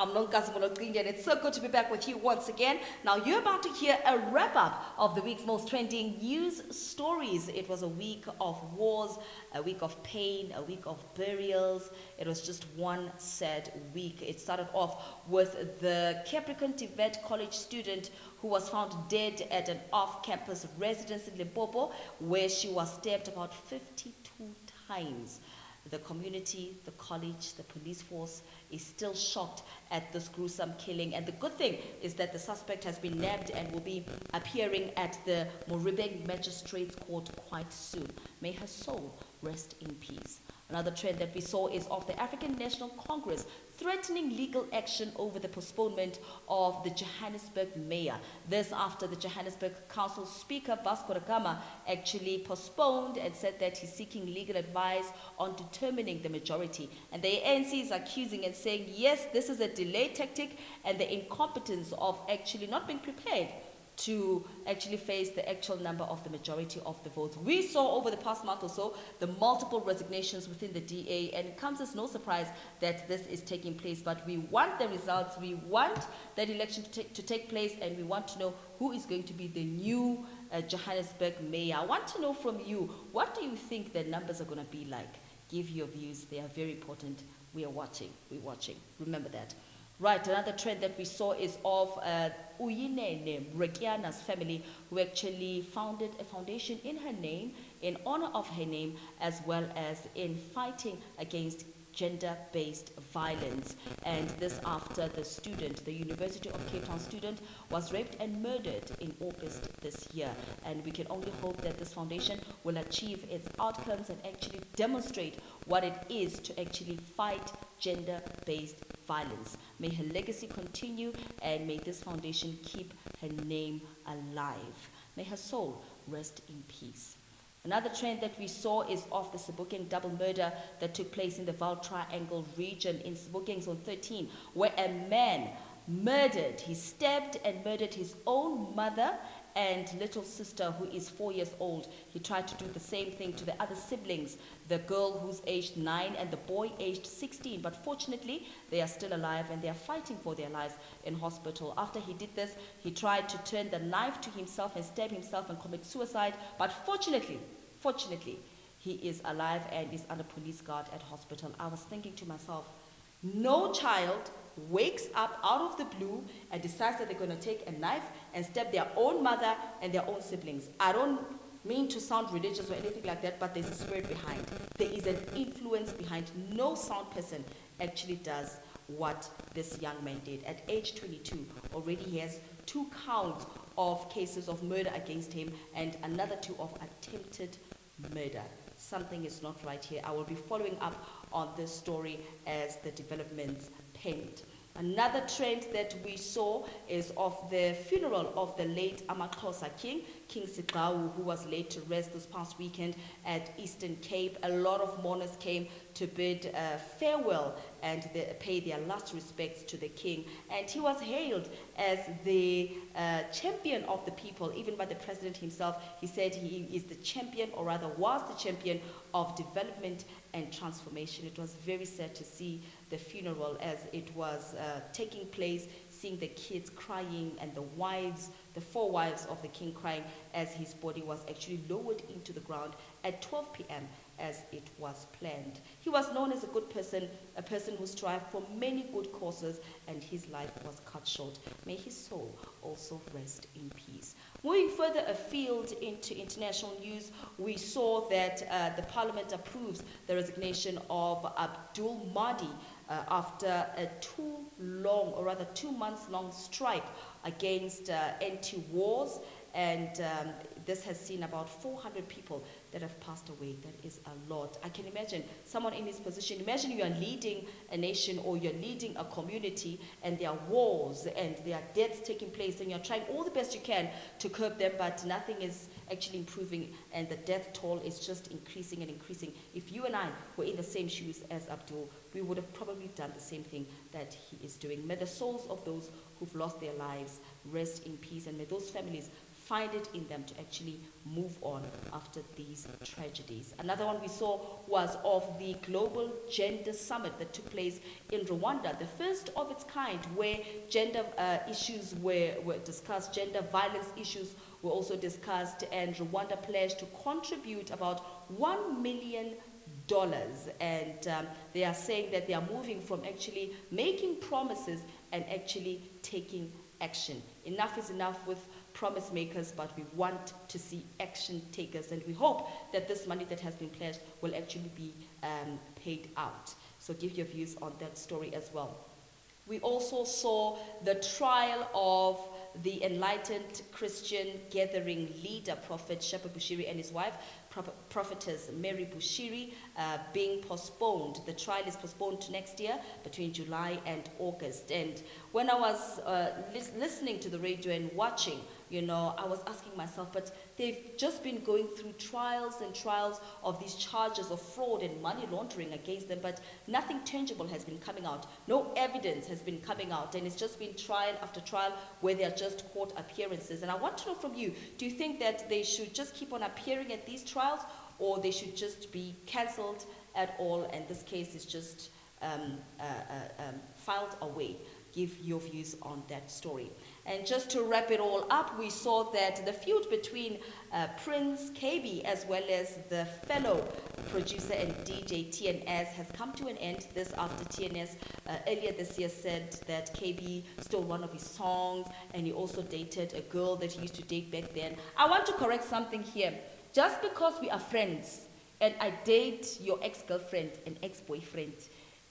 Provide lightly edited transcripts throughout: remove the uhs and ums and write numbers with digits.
I'm Nonkazi Molokini, and it's so good to be back with you once again. Now, you're about to hear a wrap-up of the week's most trending news stories. It was a week of wars, a week of pain, a week of burials. It was just one sad week. It started off with the Capricorn Tibet College student who was found dead at an off-campus residence in Limpopo, where she was stabbed about 52 times. The community, the college, the police force is still shocked at this gruesome killing. And the good thing is that the suspect has been nabbed and will be appearing at the Moribeng Magistrates Court quite soon. May her soul rest in peace. Another trend that we saw is of the African National Congress threatening legal action over the postponement of the Johannesburg mayor. This after the Johannesburg Council Speaker Vasco da Gama actually postponed and said that he's seeking legal advice on determining the majority. And the ANC is accusing and saying, yes, this is a delay tactic and the incompetence of actually not being prepared to actually face the actual number of the majority of the votes. We saw over the past month or so the multiple resignations within the DA, and it comes as no surprise that this is taking place. But we want the results, we want that election to take place, and we want to know who is going to be the new Johannesburg mayor. I want to know from you, what do you think the numbers are going to be like? Give your views, they are very important. We are watching, we're watching. Remember that. Right, another trend that we saw is of Uyinene Mrekiana's family, who actually founded a foundation in her name, in honor of her name, as well as in fighting against gender-based violence. And this after the student, the University of Cape Town student, was raped and murdered in August this year. And we can only hope that this foundation will achieve its outcomes and actually demonstrate what it is to actually fight gender-based violence. May her legacy continue, and may this foundation keep her name alive. May her soul rest in peace. Another trend that we saw is of the Sebokeng double murder that took place in the Vaal Triangle region in Sebokeng Zone 13, where a man he stabbed and murdered his own mother and little sister, who is 4 years old. He tried to do the same thing to the other siblings, the girl who's aged 9 and the boy aged 16. But fortunately, they are still alive and they are fighting for their lives in hospital. After he did this, he tried to turn the knife to himself and stab himself and commit suicide. But fortunately, he is alive and is under police guard at hospital. I was thinking to myself, no child wakes up out of the blue and decides that they're going to take a knife and stab their own mother and their own siblings. I don't mean to sound religious or anything like that, but there's a spirit behind. There is an influence behind. No sound person actually does what this young man did. At age 22, already he has 2 counts of cases of murder against him and another 2 of attempted murder. Something is not right here. I will be following up on this story as the developments penned. Another trend that we saw is of the funeral of the late Amaxhosa King Sigcawu, who was laid to rest this past weekend at Eastern Cape. A lot of mourners came to bid farewell and pay their last respects to the king. And he was hailed as the champion of the people, even by the president himself. He said he is the champion, or rather was the champion, of development and transformation. It was very sad to see the funeral as it was taking place, seeing the kids crying and the 4 wives of the king crying as his body was actually lowered into the ground at 12 p.m. as it was planned. He was known as a good person, a person who strived for many good causes, and his life was cut short. May his soul also rest in peace. Moving further afield into international news, we saw that the parliament approves the resignation of Abdul Mahdi after a 2 months long strike against anti-wars, and this has seen about 400 people that have passed away. That is a lot. I can imagine someone in his position. Imagine you are leading a nation or you're leading a community and there are wars and there are deaths taking place and you're trying all the best you can to curb them, but nothing is actually improving and the death toll is just increasing and increasing. If you and I were in the same shoes as Abdul, we would have probably done the same thing that he is doing. May the souls of those who've lost their lives rest in peace, and may those families find it in them to actually move on after these these tragedies. Another one we saw was of the Global Gender Summit that took place in Rwanda, the first of its kind, where gender issues were discussed, gender violence issues were also discussed, and Rwanda pledged to contribute about $1 million. And they are saying that they are moving from actually making promises and actually taking action. Enough is enough with promise makers, but we want to see action takers, and we hope that this money that has been pledged will actually be paid out. So give your views on that story as well. We also saw the trial of the Enlightened Christian Gathering leader, Prophet Shepherd Bushiri, and his wife, Prophetess Mary Bushiri, being postponed. The trial is postponed to next year, between July and August. And when I was listening to the radio and watching, I was asking myself, but they've just been going through trials and trials of these charges of fraud and money laundering against them, but nothing tangible has been coming out. No evidence has been coming out, and it's just been trial after trial where they are just court appearances. And I want to know from you, do you think that they should just keep on appearing at these trials, or they should just be cancelled at all, and this case is just filed away? Give your views on that story. And just to wrap it all up, we saw that the feud between Prince Kaybee as well as the fellow producer and DJ TNS has come to an end. This after TNS earlier this year said that Kaybee stole one of his songs, and he also dated a girl that he used to date back then. I want to correct something here. Just because we are friends and I date your ex-girlfriend and ex-boyfriend,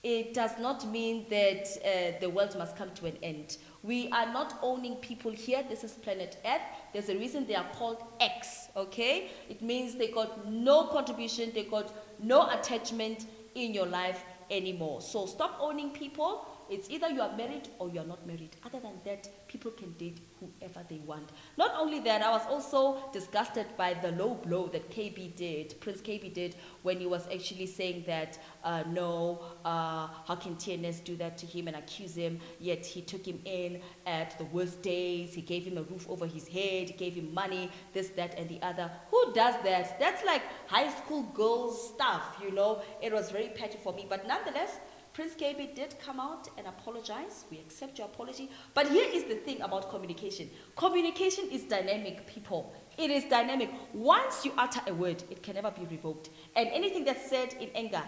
it does not mean that the world must come to an end. We are not owning people here. This is planet Earth. There's a reason they are called X, okay? It means they got no contribution, they got no attachment in your life anymore. So stop owning people. It's either you are married or you are not married. Other than that, people can date whoever they want. Not only that, I was also disgusted by the low blow that Kaybee did, Prince Kaybee did, when he was actually saying that, how can TNS do that to him and accuse him, yet he took him in at the worst days, he gave him a roof over his head, he gave him money, this, that, and the other. Who does that? That's like high school girls stuff, It was very petty for me, but nonetheless, Prince Kaybee did come out and apologize. We accept your apology. But here is the thing about communication. Communication is dynamic, people. It is dynamic. Once you utter a word, it can never be revoked. And anything that's said in anger,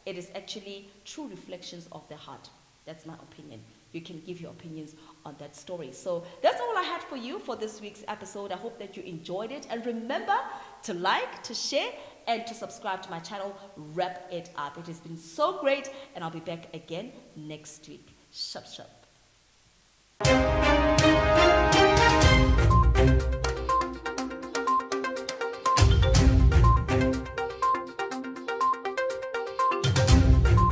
it is actually true reflections of the heart. That's my opinion. You can give your opinions on that story. So that's all I had for you for this week's episode. I hope that you enjoyed it. And remember to like, to share, and to subscribe to my channel. Wrap it up. It has been so great, and I'll be back again next week. Shup, shup.